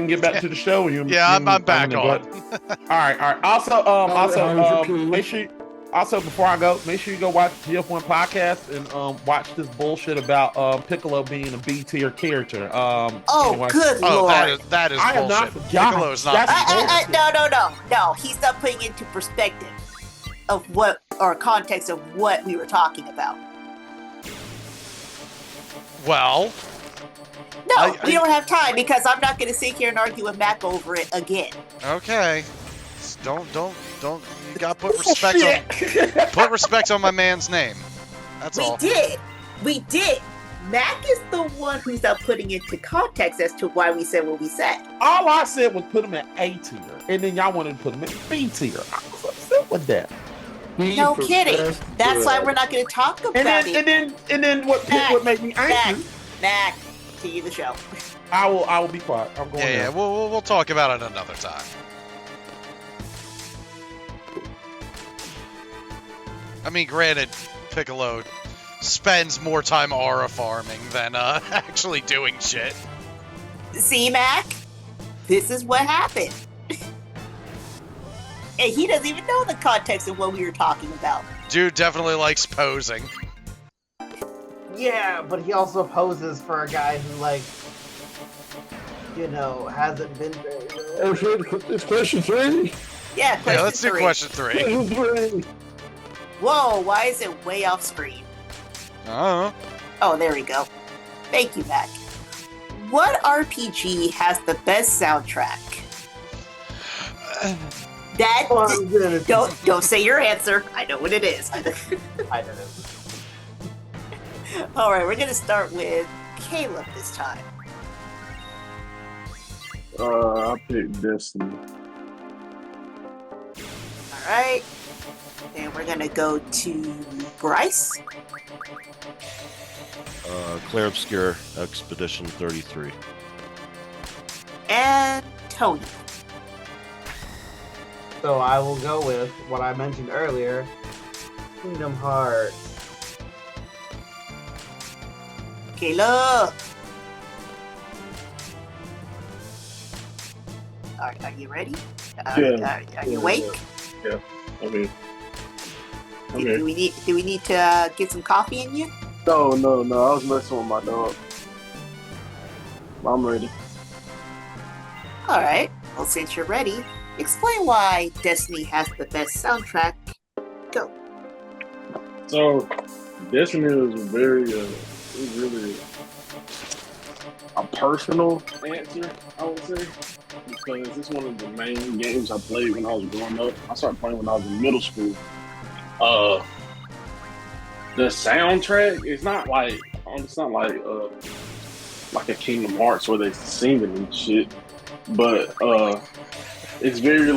and get back to the show? Yeah, I'm back on. All right. Also, make sure. Also, before I go, make sure you go watch GF1 podcast and watch this bullshit about Piccolo being a B tier character. Anyway. Good lord! That is I bullshit. am not. Piccolo is not. No. He's not putting into perspective of what or context of what we were talking about. Well. No, we don't have time because I'm not going to sit here and argue with Mac over it again. Okay. Don't. You gotta put respect on my man's name. That's all. We did. Mac is the one who's not putting into context as to why we said what we said. All I said was put him at A tier, and then y'all wanted to put him at B tier. I was upset with that. No kidding. That's why we're not going to talk about it. And then what made me angry? Mac, see the show. I will be quiet. I'm going. Yeah. We'll talk about it another time. I mean, granted, Piccolo spends more time aura farming than actually doing shit. See, Mac? This is what happened. And he doesn't even know the context of what we were talking about. Dude definitely likes posing. Yeah, but he also poses for a guy who, like, hasn't been very good. It's question 3? Yeah, question 3. Let's do question 3. Whoa, why is it way off screen? Oh, there we go. Thank you, Mac. What RPG has the best soundtrack? Don't say your answer. I know what it is. I didn't. All right, we're gonna start with Caleb this time. I picked Destiny. All right. And we're gonna go to Bryce. Clair Obscure Expedition 33. And Tony. So I will go with what I mentioned earlier, Kingdom Hearts. Caleb. Are you ready? Are you awake? Yeah. Okay. Do we need to get some coffee in you? No. I was messing with my dog. I'm ready. All right. Well, since you're ready, explain why Destiny has the best soundtrack. Go. So, Destiny is really a personal answer, I would say, because it's one of the main games I played when I was growing up. I started playing when I was in middle school. The soundtrack is not like a Kingdom Hearts where they singing and shit, but it's very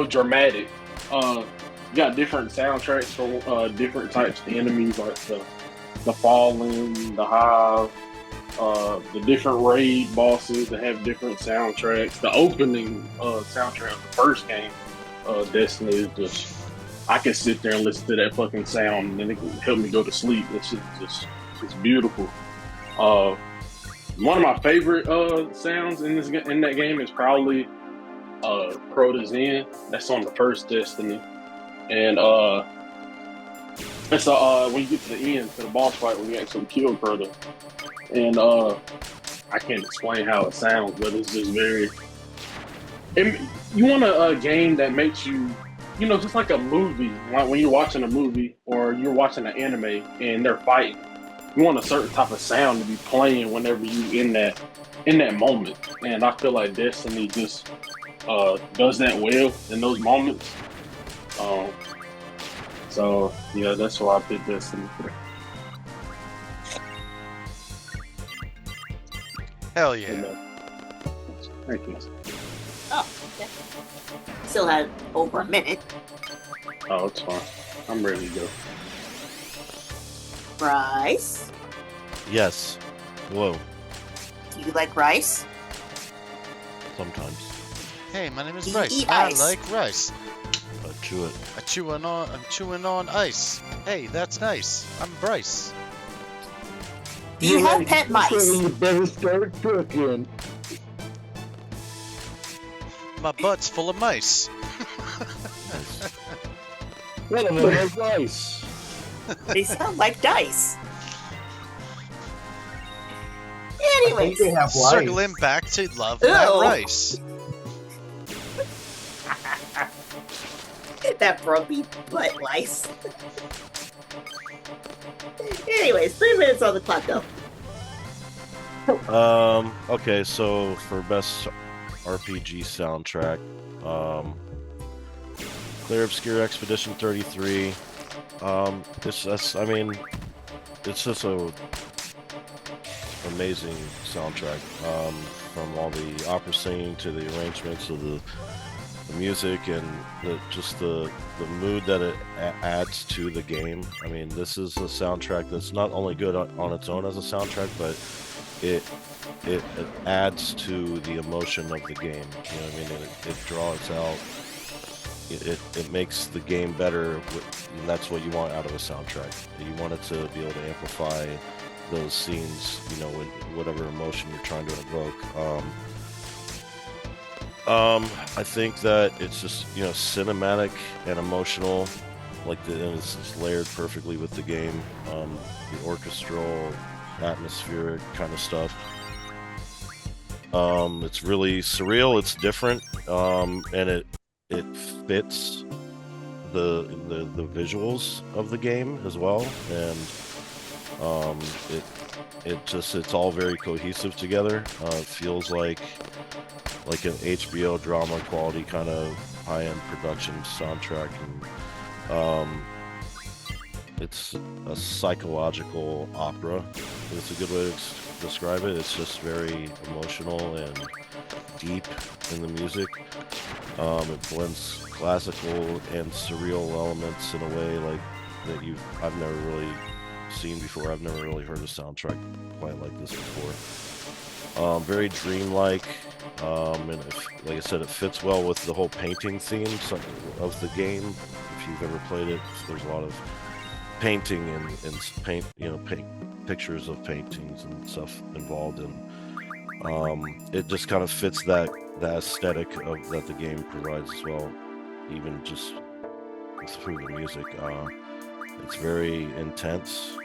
dramatic. You got different soundtracks for different types of enemies, like the Fallen, the Hive, the different raid bosses that have different soundtracks. The opening soundtrack of the first game, Destiny, is just, I can sit there and listen to that fucking sound and then it can help me go to sleep. It's beautiful. One of my favorite sounds in that game is probably Crota's Inn. That's on the first Destiny. And it's when you get to the end, to the boss fight, when you actually kill Crota. And I can't explain how it sounds, but it's just very... you want a game that makes you, just like a movie, like when you're watching a movie or you're watching an anime and they're fighting, you want a certain type of sound to be playing whenever you in that moment. And I feel like Destiny just does that well in those moments. So yeah, that's why I picked Destiny. Hell yeah. Thank you. Oh, okay. Still have over a minute. Oh, it's fine. I'm ready to go. Bryce? Yes. Whoa. Do you like rice? Sometimes. Hey, my name is Do you Bryce. eat I ice? like rice. I chew it. I'm chewing on ice. Hey, that's nice. I'm Bryce. Do you have pet mice? You better start cooking. My butt's full of mice. What a little dice. They sound like dice. I Anyways, think they have lice. Circling back to love that Ew. rice. that grumpy butt lice. Anyways, 3 minutes on the clock, go. Okay, so for best RPG soundtrack, Clear Obscure Expedition 33. It's just, I mean, it's just a amazing soundtrack. From all the opera singing to the arrangements of the music and just the mood that it adds to the game. I mean, this is a soundtrack that's not only good on its own as a soundtrack, but it adds to the emotion of the game. You know what I mean? It draws out. It makes the game better, and that's what you want out of a soundtrack. You want it to be able to amplify those scenes, you know, with whatever emotion you're trying to evoke. I think that it's just, you know, cinematic and emotional, and it's just layered perfectly with the game. The orchestral, atmospheric kind of stuff. It's really surreal. It's different, and it fits the visuals of the game as well, and it's all very cohesive together. It feels like an HBO drama quality kind of high-end production soundtrack, and it's a psychological opera. It's a good way to describe it. It's just very emotional and deep in the music. It blends classical and surreal elements in a way like that I've never really seen before. I've never really heard a soundtrack quite like this before. Very dreamlike, and like I said, it fits well with the whole painting theme of the game. If you've ever played it, there's a lot of painting and paint, you know, pictures of paintings and stuff involved, and it just kind of fits that aesthetic that the game provides as well, even just through the music. It's very intense.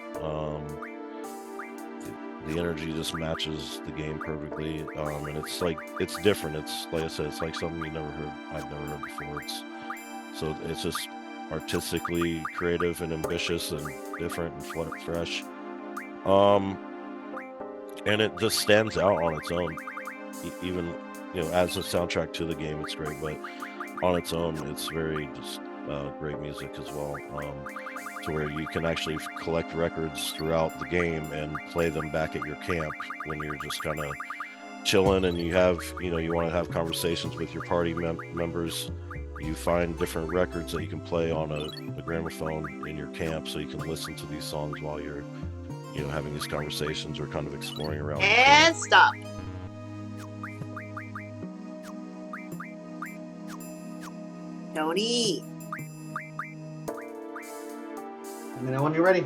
The energy just matches the game perfectly, and it's different. It's like I said, it's like something I've never heard before. It's just artistically creative and ambitious and different and fresh. And it just stands out on its own. Even, you know, as a soundtrack to the game, it's great, but on its own, it's very just great music as well. To where you can actually collect records throughout the game and play them back at your camp when you're just kind of chilling and you want to have conversations with your party members. You find different records that you can play on a gramophone in your camp, so you can listen to these songs while you're, you know, having these conversations or kind of exploring around. And stop. Tony. Let me know when you're ready.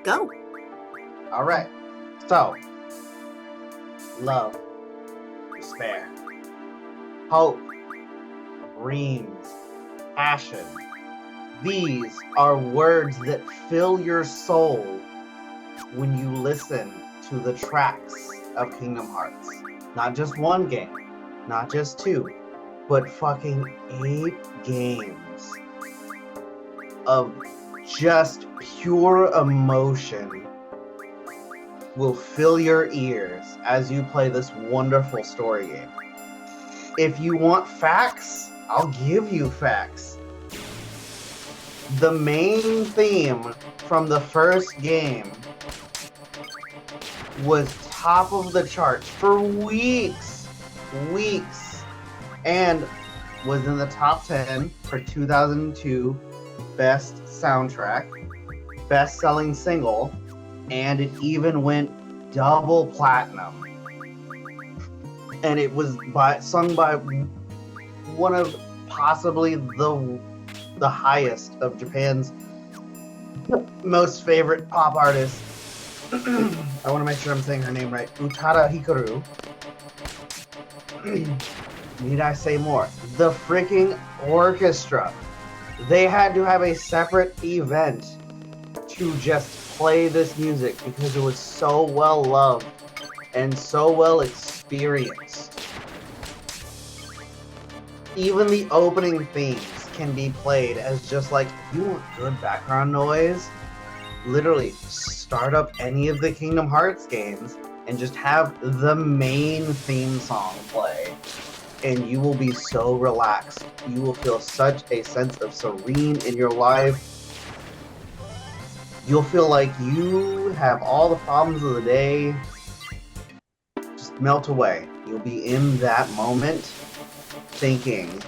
Go. All right. So, love, despair, hope, dreams, passion. These are words that fill your soul when you listen to the tracks of Kingdom Hearts. Not just one game, not just two, but fucking 8 games of just pure emotion will fill your ears as you play this wonderful story game. If you want facts, I'll give you facts. The main theme from the first game was top of the charts for weeks, and was in the top 10 for 2002 best soundtrack, best selling single, and it even went double platinum. And it was sung by one of possibly the highest of Japan's most favorite pop artists, I want to make sure I'm saying her name right. Utada Hikaru. Need I say more? The freaking orchestra. They had to have a separate event to just play this music because it was so well loved and so well experienced. Even the opening themes can be played as just like, if you want good background noise, literally start up any of the Kingdom Hearts games and just have the main theme song play. And you will be so relaxed. You will feel such a sense of serene in your life. You'll feel like you have all the problems of the day just melt away. You'll be in that moment thinking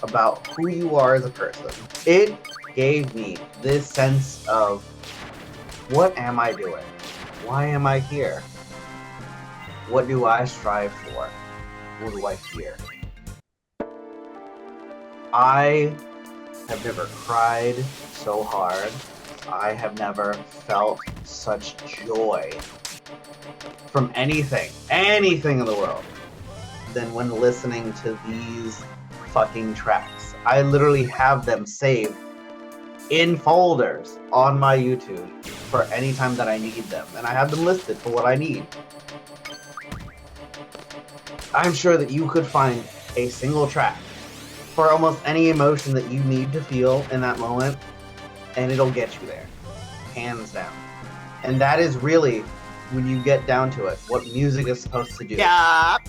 about who you are as a person. It gave me this sense of, what am I doing? Why am I here? What do I strive for? What do I fear? I have never cried so hard. I have never felt such joy from anything in the world than when listening to these fucking tracks. I literally have them saved in folders on my YouTube for any time that I need them, and I have them listed for what I need. I'm sure that you could find a single track for almost any emotion that you need to feel in that moment, and it'll get you there, hands down. And that is really, when you get down to it, what music is supposed to do. Stop.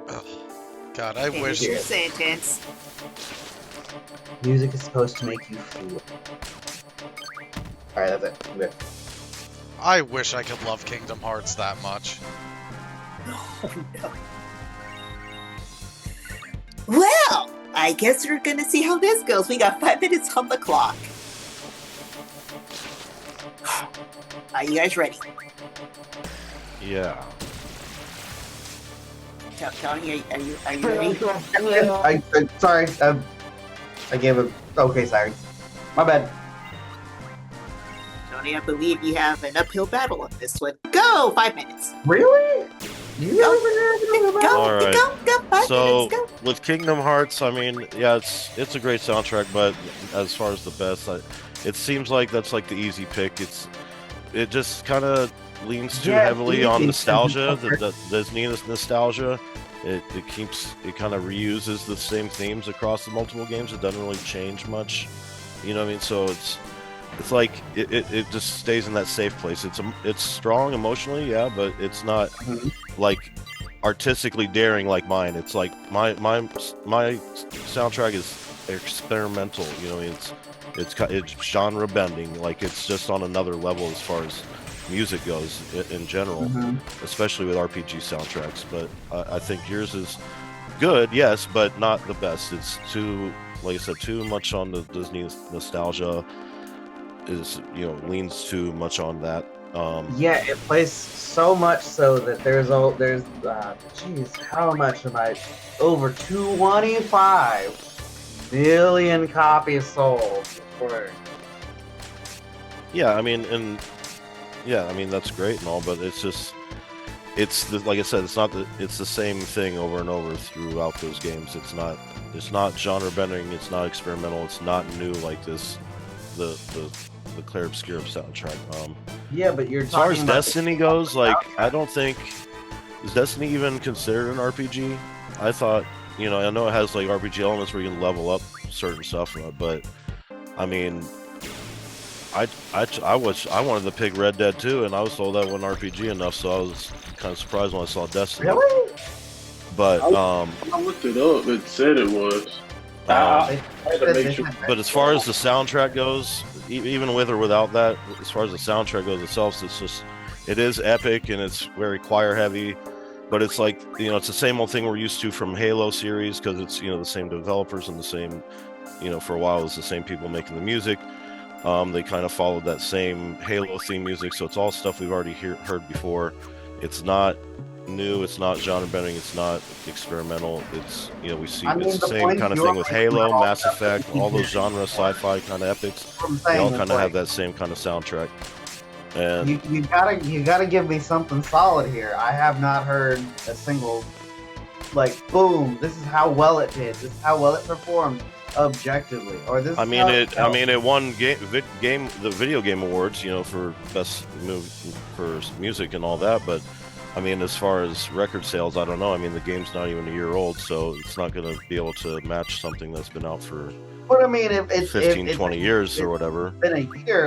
Oh, God, I Finish wish. your sentence. Music is supposed to make you feel. Alright, that's it. I'm good. I wish I could love Kingdom Hearts that much. Oh, no. Well, I guess we're gonna see how this goes. We got 5 minutes on the clock. Are you guys ready? Yeah. Tony, are you ready? Sorry, I gave a okay sorry. My bad. Tony, I believe you have an uphill battle on this one. Go! 5 minutes. Really? You Go, All right. go, 5 So minutes, go. with Kingdom Hearts, I mean, yeah, it's a great soundtrack, but as far as the best, it seems like that's like the easy pick. It just kind of leans too heavily on nostalgia, the Disney nostalgia. It kind of reuses the same themes across the multiple games. It doesn't really change much, you know what I mean? So it's like it just stays in that safe place. It's strong emotionally, yeah, but it's not like artistically daring like mine. It's like my soundtrack is experimental, you know what I mean? It's genre bending, like it's just on another level as far as music goes in general, especially with RPG soundtracks. But I think yours is good, yes, but not the best. It's too, like I said, too much on the Disney nostalgia. Leans too much on that. Yeah, it plays so much so that there's geez, how much am I? Over 25 million copies sold. Yeah, I mean, that's great and all, but it's like I said, it's the same thing over and over throughout those games. It's not genre bending. It's not experimental. It's not new like this. The Clair Obscur soundtrack. Yeah, but you're as far talking as about Destiny goes, like I don't think is Destiny even considered an RPG. I thought, I know it has like RPG elements where you can level up certain stuff, but I mean, I wanted to pick Red Dead 2, and I was told that wasn't RPG enough, so I was kind of surprised when I saw Destiny. Really? But I looked it up. It said it was. I had to make sure. But as far as the soundtrack goes, even with or without that, as far as the soundtrack goes itself, it is epic and it's very choir heavy. But it's like, it's the same old thing we're used to from Halo series, because it's, the same developers and the same, for a while it was the same people making the music. They kind of followed that same Halo theme music, so it's all stuff we've already heard before. It's not new. It's not genre bending. It's not experimental. It's we see I mean, it's the the same point kind of you're thing with making Halo, about Mass Effect, all those genre sci-fi kind of epics. They all kind of have that same kind of soundtrack. And you gotta give me something solid here. I have not heard a single boom. This is how well it did. This is how well it performed objectively. Or this. I mean it won the video game awards, for best for music and all that. But I mean, as far as record sales, I don't know. I mean, the game's not even a year old, so it's not going to be able to match something that's been out for. But I mean, if 20 years or whatever. Been a year,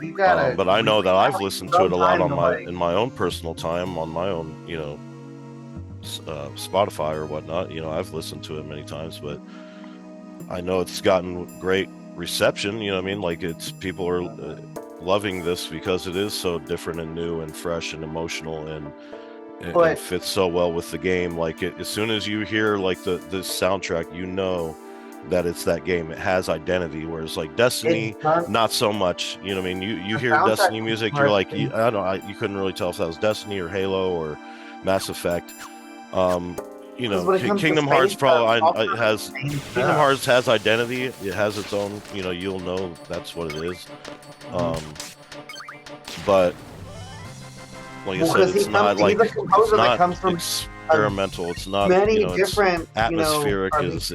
you gotta. But I know that I've listened to it a lot in my own personal time, on my own, Spotify or whatnot. I've listened to it many times, but I know it's gotten great reception. You know what I mean? It's people are loving this because it is so different and new and fresh and emotional and it fits so well with the game. As soon as you hear the soundtrack, that it's that game. It has identity, whereas Destiny, not so much. You know what I mean? You hear Destiny music, you're you couldn't really tell if that was Destiny or Halo or Mass Effect. Kingdom Hearts Kingdom Hearts has identity. It has its own. You'll know that's what it is. But like I said, it's not experimental. It's not many different atmospheric. Is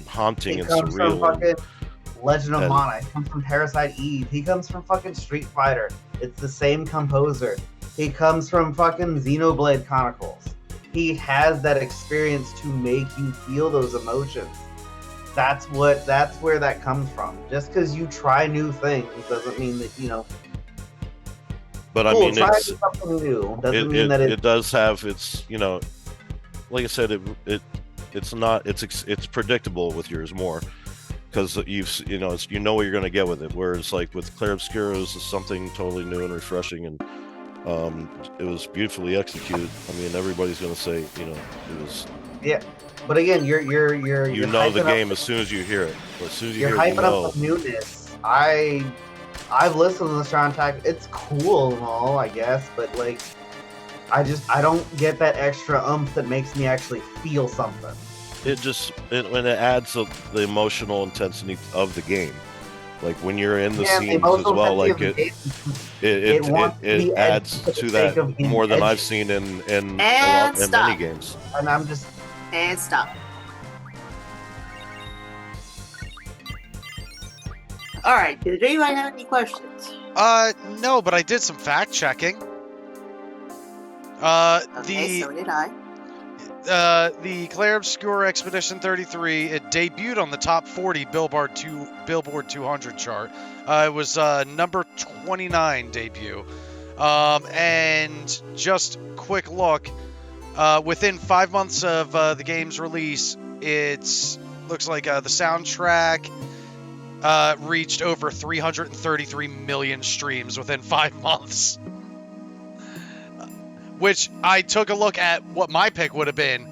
haunting and surreal. From Legend of Mana. He comes from Parasite Eve. He comes from fucking Street Fighter. It's the same composer. He comes from fucking Xenoblade Chronicles. He has that experience to make you feel those emotions. That's where that comes from. Just because you try new things doesn't mean that But I mean, it's something new. Doesn't mean that it does have its. Like I said, it's predictable with yours more because what you're going to get with it. Whereas with Clair Obscura, is something totally new and refreshing, and it was beautifully executed. I mean, everybody's going to say it was. Yeah, but again, you're the game as soon as you hear it. As soon as you hear it, hyping up the newness. I've listened to the soundtrack. It's cool and all, I guess, but I don't get that extra oomph that makes me actually feel something. When it adds the emotional intensity of the game, when you're in the scenes as well, it adds to that more than I've seen in many games. And stop. All right. Did anyone have any questions? No, but I did some fact checking. Okay, so did I. The Clair Obscura Expedition 33, it debuted on the top 40 Billboard 200 chart. It was number 29 debut. And just quick look, within 5 months of the game's release, it looks like the soundtrack reached over 333 million streams within 5 months. Which I took a look at what my pick would have been,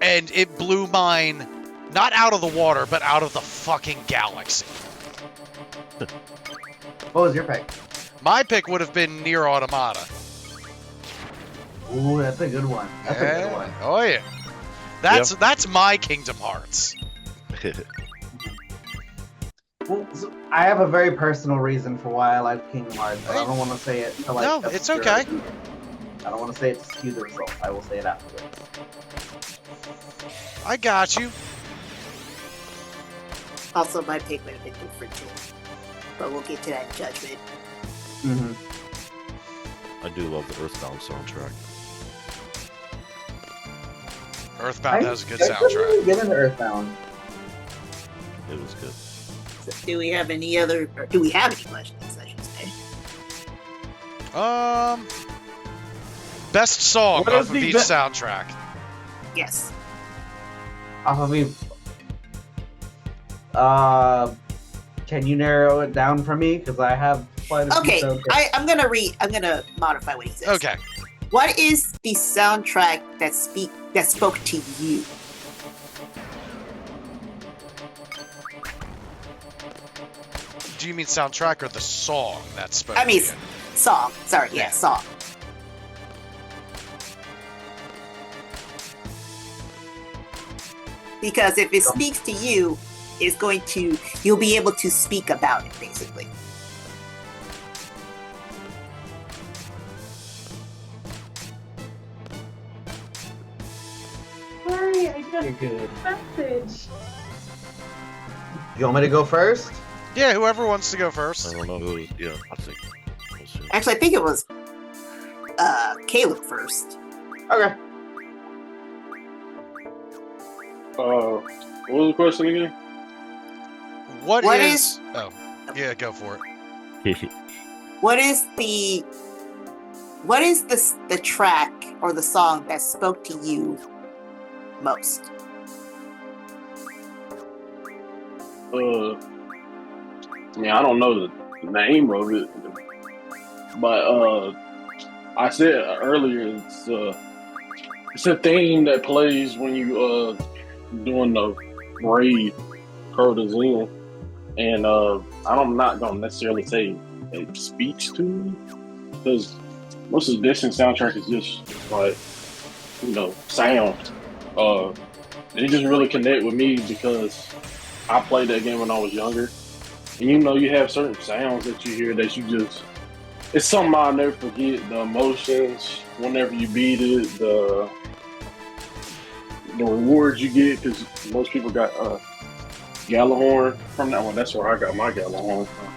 and it blew mine, not out of the water, but out of the fucking galaxy. What was your pick? My pick would have been Nier Automata. Ooh, that's a good one. That's a good one. Oh yeah, that's my Kingdom Hearts. Well, so I have a very personal reason for why I like Kingdom Hearts, but I don't want to say it to No, it's okay. I don't want to say it to skew the results. I will say it afterwards. I got you. Also, my pick would have been different too, but we'll get to that in judgment. I do love the Earthbound soundtrack. Earthbound has a good soundtrack. Get into Earthbound. It was good. So do we have any questions, I should say? Best song off of each soundtrack. Yes. Off of each. Can you narrow it down for me? Because I have quite a few. Okay, I'm gonna modify what he says. Okay. What is the soundtrack that spoke to you? Do you mean soundtrack or the song that spoke to you? Song. Sorry, yeah, song. Because if it speaks to you, you'll be able to speak about it, basically. Sorry, I You're just good. message. You want me to go first? Yeah, whoever wants to go first. I don't know who. Yeah, I think. We'll see. Actually, I think it was Caleb first. Okay. What was the question again? What What is... Oh, yeah, go for it. What is the track or the song that spoke to you most? I don't know the name of it, but I said earlier it's a theme that plays when you doing the raid Crota's in, and I'm not gonna necessarily say it speaks to me because most of the Destiny soundtrack is just like sound. It just really connect with me because I played that game when I was younger. And you have certain sounds that you hear that it's something I'll never forget. The emotions whenever you beat it, the rewards you get, because most people got Gallahorn from that one. That's where I got my Gallahorn from.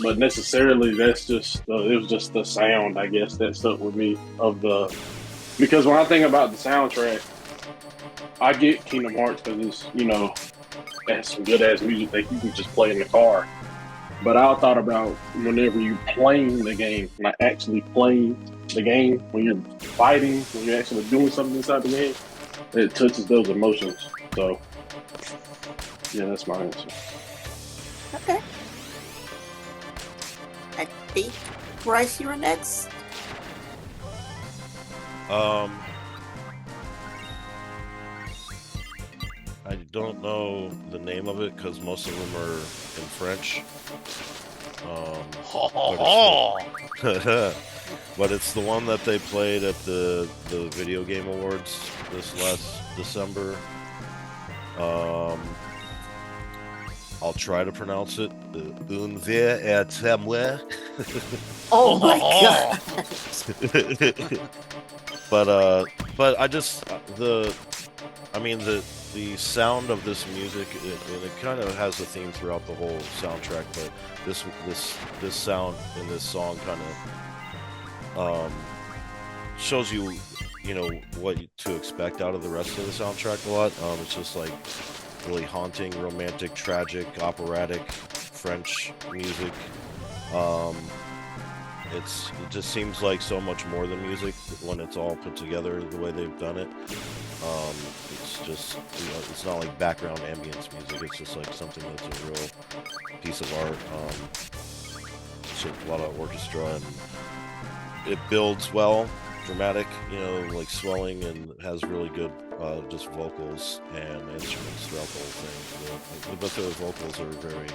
But necessarily that's just it was just the sound, I guess, that stuck with me because when I think about the soundtrack, I get Kingdom Hearts because it's it has some good ass music that you can just play in the car. But I thought about whenever you playing the game, like actually playing the game, when you're fighting, when you're actually doing something inside the game, it touches those emotions. So yeah, that's my answer. Okay. I think Bryce, you were next. I don't know the name of it because most of them are in French. But it's the one that they played at the Video Game Awards this last December. I'll try to pronounce it. Un verre est témoin. Oh my god! But I just the sound of this music, and it kind of has a theme throughout the whole soundtrack. But this sound in this song kind of shows you what to expect out of the rest of the soundtrack a lot. It's just like really haunting, romantic, tragic, operatic French music. It just seems like so much more than music when it's all put together the way they've done it. It's just it's not like background ambience music. It's just like something that's a real piece of art. It's a lot of orchestra, and it builds well, dramatic, like swelling, and has really good just vocals and instruments throughout the whole thing. But the vocals are very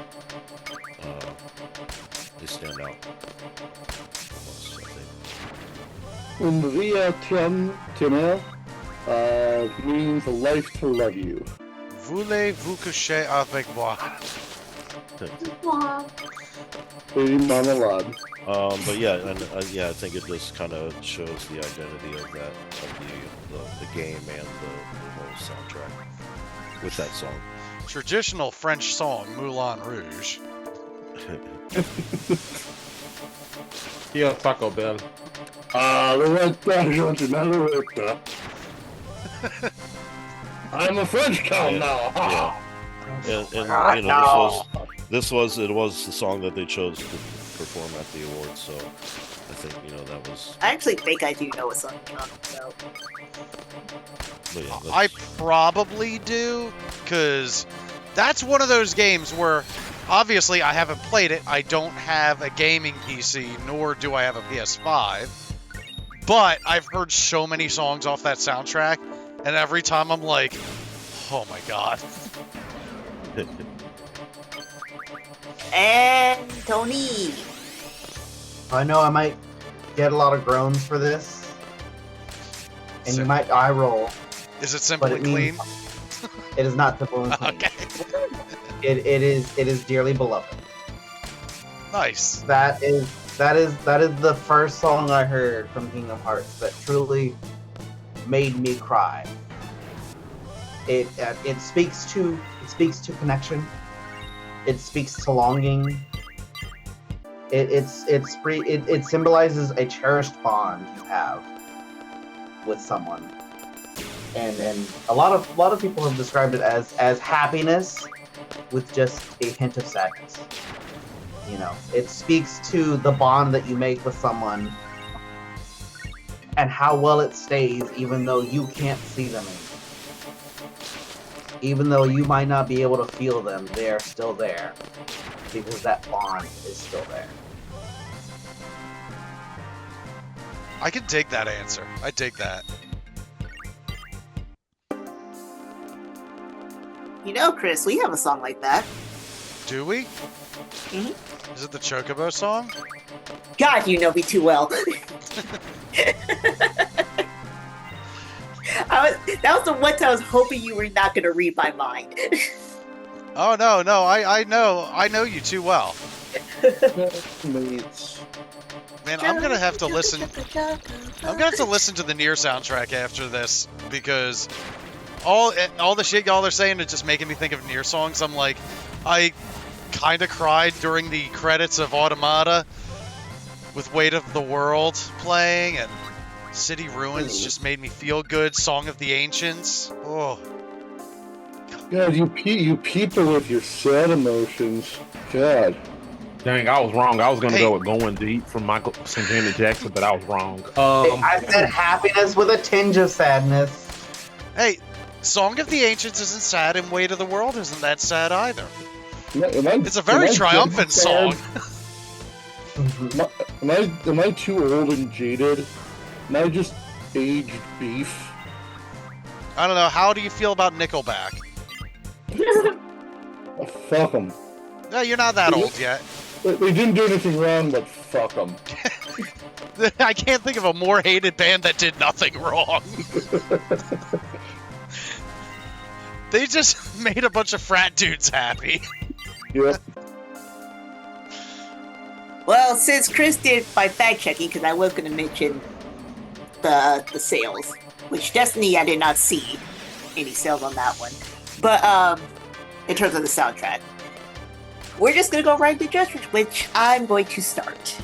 they stand out almost, I think. Un verre témoin means a life to love you. Voulez-vous coucher avec moi? Pretty monologue. But yeah, and I think it just kind of shows the identity of the game and the whole soundtrack with that song. Traditional French song, Moulin Rouge. Yeah, Taco Bell. I'm a French cow now. Yeah. And this was the song that they chose to perform at the awards. So I think that was. I actually think I do know what song you're talking about. But yeah, I probably do, because that's one of those games where obviously I haven't played it. I don't have a gaming PC, nor do I have a PS5. But I've heard so many songs off that soundtrack, and every time I'm like, oh my god. And Tony. I know I might get a lot of groans for this, and you might eye roll. Is it simple and clean? It is not simple and clean. Okay. It is dearly beloved. Nice. That is the first song I heard from Kingdom Hearts that truly made me cry. It speaks to connection. It speaks to longing. It symbolizes a cherished bond you have with someone, and a lot of people have described it as happiness with just a hint of sadness. You know, it speaks to the bond that you make with someone and how well it stays, even though you can't see them anymore. Even though you might not be able to feel them, they are still there because that bond is still there. I can dig that answer. I dig that. You know, Chris, we have a song like that. Do we? Mhm. Is it the Chocobo song? God, you know me too well. That was the one time I was hoping you were not going to read my mind. Oh no, I know you too well. Man, I'm gonna have to listen. I'm gonna have to listen to the Nier soundtrack after this because all the shit y'all are saying is just making me think of Nier songs. I'm like, I kind of cried during the credits of Automata with Weight of the World playing, and City Ruins just made me feel good. Song of the Ancients. Oh. God, you people with your sad emotions. God. Dang, I was wrong. I was gonna go with "Going Deep" from Janet Jackson, but I was wrong. I said happiness with a tinge of sadness. Hey, Song of the Ancients isn't sad, and Weight of the World isn't that sad either. It's a very triumphant song. Am I too old and jaded? Am I just aged beef? I don't know. How do you feel about Nickelback? Oh, fuck them. No, you're not that old yet. They didn't do anything wrong, but fuck them. I can't think of a more hated band that did nothing wrong. They just made a bunch of frat dudes happy. Yep. Well, since Chris did my fact checking, because I was going to mention the sales, which Destiny I did not see any sales on that one. But in terms of the soundtrack, we're just going to go right to judgment, which I'm going to start.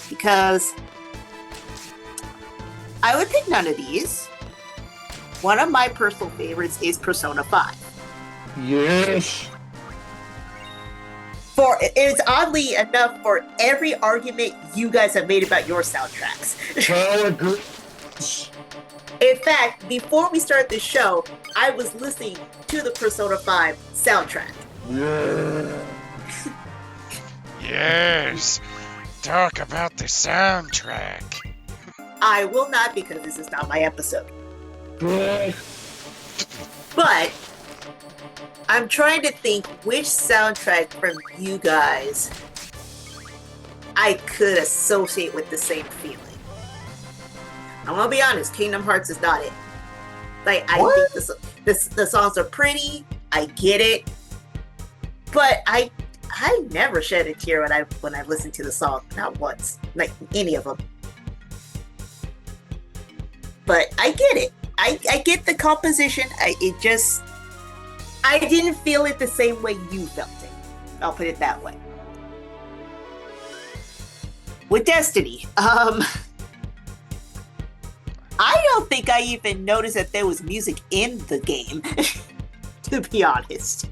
Because I would pick none of these. One of my personal favorites is Persona 5. Yes. It is oddly enough for every argument you guys have made about your soundtracks. In fact, before we started the show, I was listening to the Persona 5 soundtrack. Yes. Yes. Talk about the soundtrack. I will not, because this is not my episode. But I'm trying to think which soundtrack from you guys I could associate with the same feeling. I'm gonna be honest, Kingdom Hearts is not it. Like, I think the songs are pretty, I get it, but I never shed a tear when I listened to the song, not once, like any of them. But I get it. I get the composition. I didn't feel it the same way you felt it. I'll put it that way. With Destiny, I don't think I even noticed that there was music in the game, to be honest.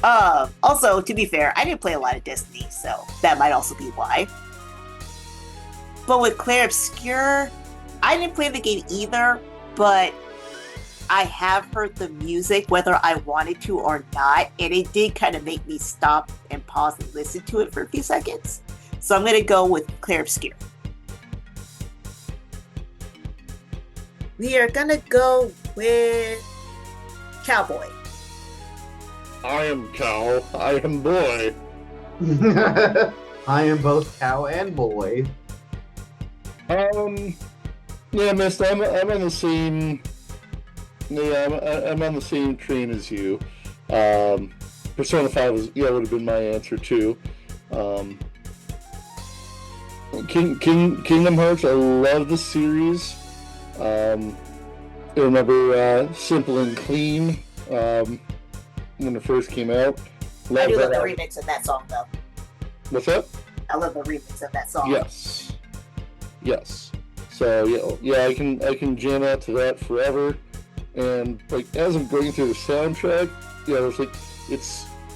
Also, to be fair, I didn't play a lot of Destiny, so that might also be why. But with Clair Obscur, I didn't play the game either, but I have heard the music whether I wanted to or not, and it did kind of make me stop and pause and listen to it for a few seconds. So I'm going to go with Clair Obscur. We are going to go with Cowboy. I am cow. I am boy. I am both cow and boy. Yeah, Mist, I'm on the same. Yeah, I'm on the same train as you. Persona 5 would have been my answer too. Kingdom Hearts, I love the series. I remember Simple and Clean when it first came out. I do love the remix of that song, though. What's that? I love the remix of that song. Yes. So yeah, I can jam out to that forever. And like as I'm going through the soundtrack, it's like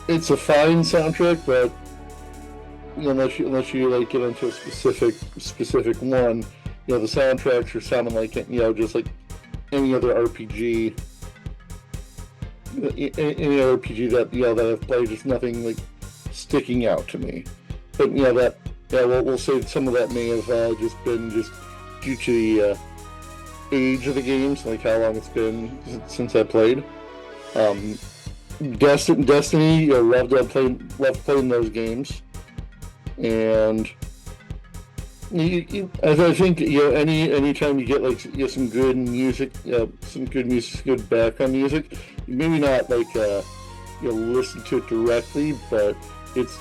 it's a fine soundtrack, but unless you like get into a specific one, the soundtracks are sounding like just like any other RPG. Any RPG that I've played, just nothing like sticking out to me. But we'll say some of that may have just been just due to the age of the games, like how long it's been since I played. Destiny, loved playing those games, and I think anytime you get like some good music, good background music, maybe not like listen to it directly, but it's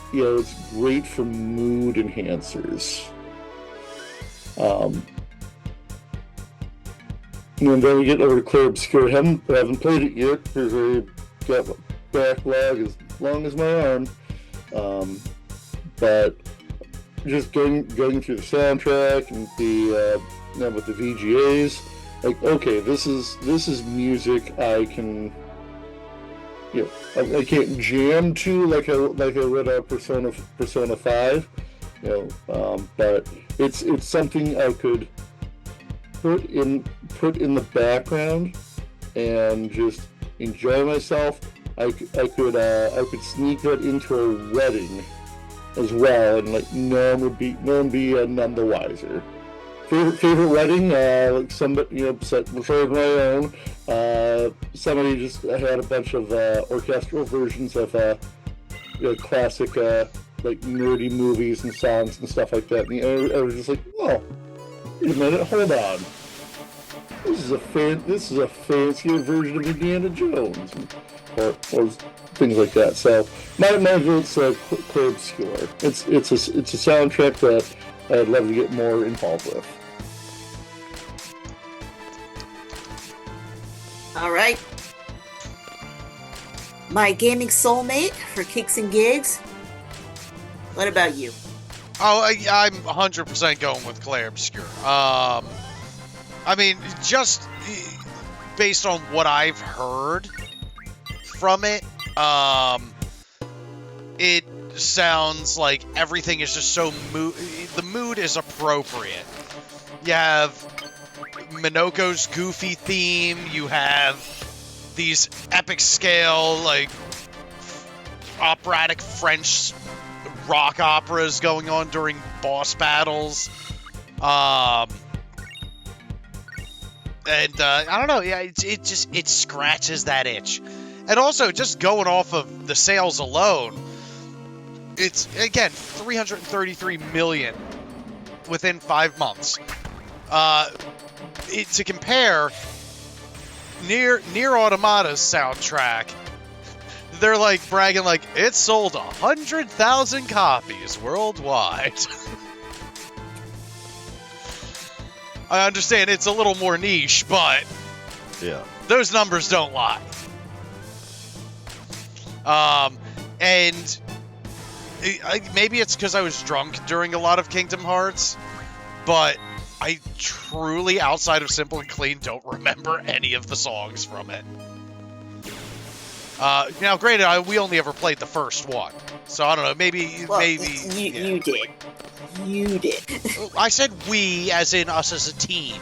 great for mood enhancers. And then we get over to Clear Obscure. Haven't played it yet because I've got a backlog as long as my arm. But just going through the soundtrack and with the VGAs, like, okay, this is music I can I can't jam to like I would Persona 5, but it's something I could put in the background and just enjoy myself. I could sneak that into a wedding as well, and like no one would be none the wiser. Favorite wedding, like somebody besides my own, somebody just had a bunch of orchestral versions of classic like nerdy movies and songs and stuff like that, and I was just like, oh, wait a minute, hold on. This is a fancier version of Indiana Jones, or things like that. So my vote's Clear Obscure. It's a soundtrack that I'd love to get more involved with. All right. My gaming soulmate for kicks and gigs. What about you? Oh, I'm 100% going with Clair Obscure. I mean, just based on what I've heard from it, it sounds like everything is just so the mood is appropriate. You have Minoko's goofy theme, you have these epic scale, like, operatic French rock operas going on during boss battles. And I don't know, yeah, it scratches that itch. And also, just going off of the sales alone, it's, again, 333 million within 5 months. To compare, Nier Automata's soundtrack, they're like bragging like, it sold 100,000 copies worldwide. I understand it's a little more niche, but yeah, those numbers don't lie. And maybe it's because I was drunk during a lot of Kingdom Hearts, but I truly, outside of Simple and Clean, don't remember any of the songs from it. Now, granted, we only ever played the first one, so I don't know. Maybe you did. You did. I said we, as in us as a team.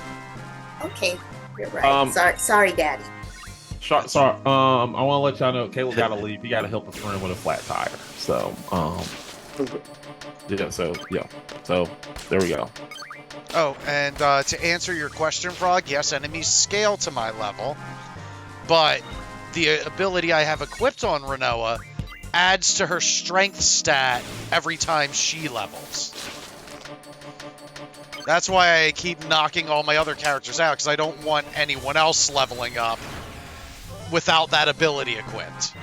Okay, you're right. Sorry, Daddy. Sorry. I want to let y'all know Caleb got to leave. He got to help a friend with a flat tire. So, So there we go. Oh, and to answer your question, Frog, yes, enemies scale to my level, but the ability I have equipped on Rinoa adds to her strength stat every time she levels. That's why I keep knocking all my other characters out, because I don't want anyone else leveling up without that ability equipped.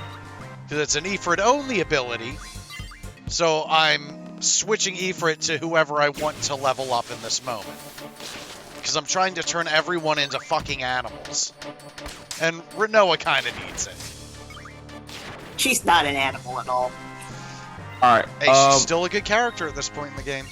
Because it's an Ifrit-only ability, so I'm switching Ifrit to whoever I want to level up in this moment. Because I'm trying to turn everyone into fucking animals. And Rinoa kind of needs it. She's not an animal at all. All right. Hey, she's still a good character at this point in the game.